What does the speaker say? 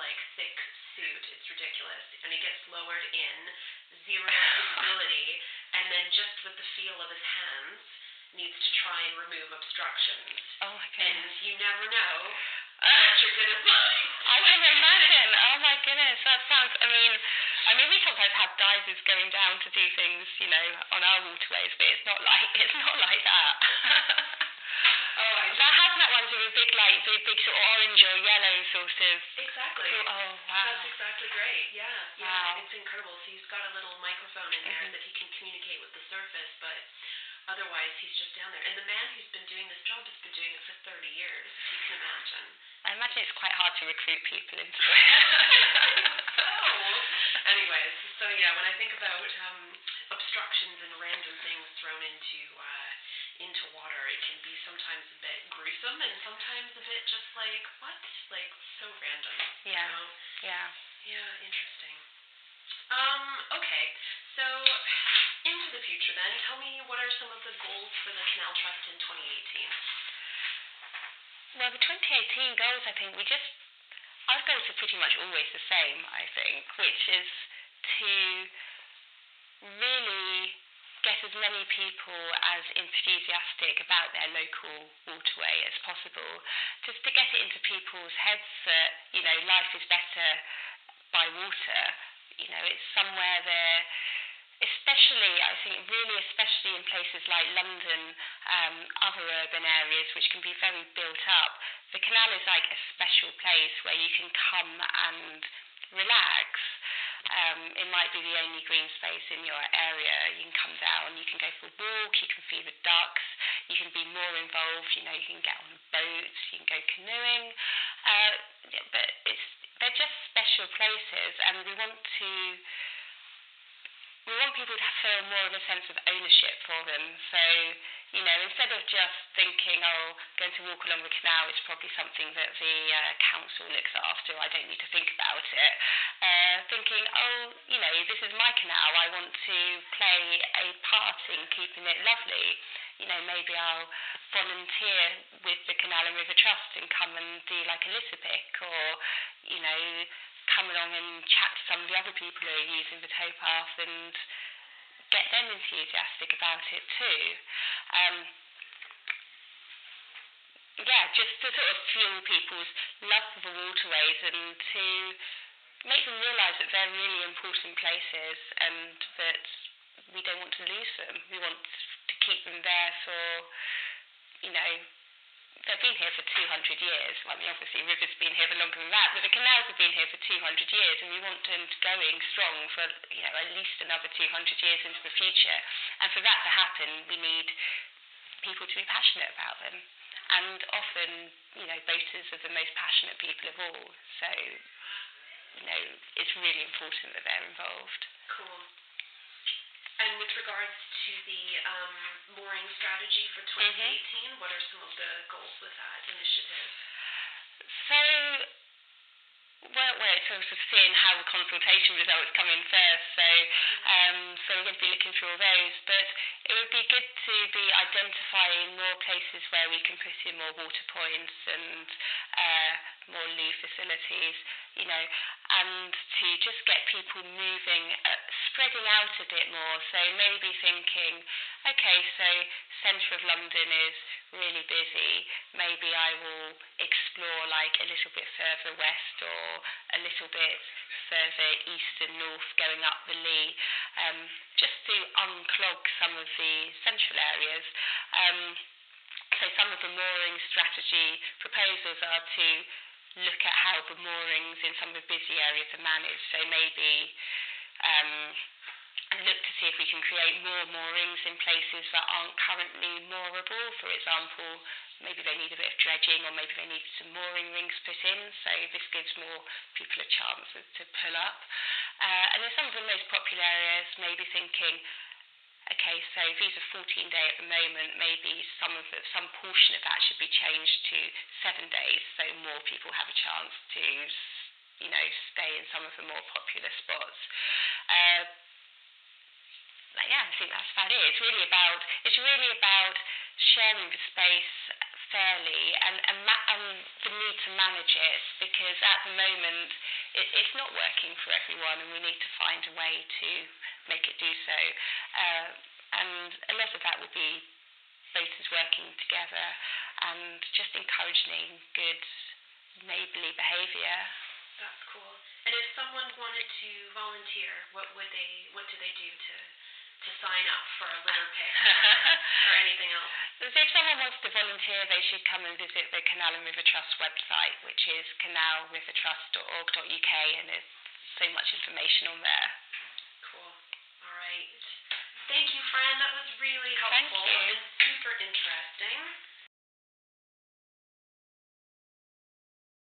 like thick suit. It's ridiculous. And he gets lowered in, zero visibility, and then just with the feel of his hands needs to try and remove obstructions. Oh my goodness. And you never know what you're gonna find. I can imagine. Oh my goodness, that sounds. I mean, we sometimes have divers going down to do things, on our waterways, but it's not like that. That hazmat ones are big sort of orange or yellow sort of. Exactly. Oh wow. That's exactly right. Yeah. Wow. It's incredible. So he's got a little microphone in there that he can communicate with the surface, but otherwise he's just down there. And the man who's been doing this job has been doing it for 30 years, if you can imagine. I imagine it's quite hard to recruit people into it. Anyways, so yeah, when I think about obstructions and random things thrown into water, it can be sometimes a bit gruesome and sometimes a bit just like, what? Like, so random. Yeah. Yeah. Yeah, interesting. Okay, so into the future then, tell me what are some of the goals for the Canal Trust in 2018? Well, the 2018 goals, I think, our goals are pretty much always the same, I think, which is to really get as many people as enthusiastic about their local waterway as possible, just to get it into people's heads that, life is better by water. It's somewhere there, especially in places like London, other urban areas which can be very built up. The canal is like a special place where you can come and relax. It might be the only green space in your area. You can come down, you can go for a walk, you can feed the ducks, you can be more involved, you can get on a boat, you can go canoeing. But they're just special places, and we want people to feel more of a sense of ownership for them. So, instead of just thinking, going to walk along the canal is probably something that the council looks after, I don't need to think about it. Thinking, this is my canal, I want to play a part in keeping it lovely. Maybe I'll volunteer with the Canal and River Trust and come and do like a litter pick, or, come along and chat to some of the other people who are using the towpath and get them enthusiastic about it too. Just to sort of fuel people's love for the waterways and to make them realise that they're really important places and that we don't want to lose them. We want to keep them there for, they've been here for 200 years. Well, obviously, rivers have been here for longer than that, but the canals have been here for 200 years, and we want them going strong for, at least another 200 years into the future. And for that to happen, we need people to be passionate about them. And often, boaters are the most passionate people of all. So, it's really important that they're involved. Cool. And with regards to the mooring strategy for 2018, what are some of the goals with that initiative? So, it's sort of seeing how the consultation results come in first. So we're going to be looking through all those. But it would be good to be identifying more places where we can put in more water points and more loo facilities, and to just get people moving, spreading out a bit more. So maybe thinking, okay, so centre of London is really busy. Maybe I will explore like a little bit further west or a little bit further east and north going up the Lee, just to unclog some of the central areas. So some of the mooring strategy proposals are to look at how the moorings in some of the busy areas are managed. So maybe look to see if we can create more moorings in places that aren't currently moorable. For example, maybe they need a bit of dredging, or maybe they need some mooring rings put in, so this gives more people a chance to pull up. And in some of the most popular areas, maybe thinking, okay, so these are 14-day at the moment, maybe some portion of that should be changed to 7 days, so more people have a chance to, stay in some of the more popular spots. I think that's about it. It's really about sharing the space fairly and the need to manage it, because at the moment it's not working for everyone, and we need to find a way to make it do so. And a lot of that would be voters working together and just encouraging good neighbourly behaviour. That's cool. And if someone wanted to volunteer, what do they do to sign up for a litter pick or anything else? So if someone wants to volunteer, they should come and visit the Canal and River Trust website, which is canalrivertrust.org.uk, and there's so much information on there. Cool. All right. Thank you, Fran. That was really helpful. Thank you. And super interesting.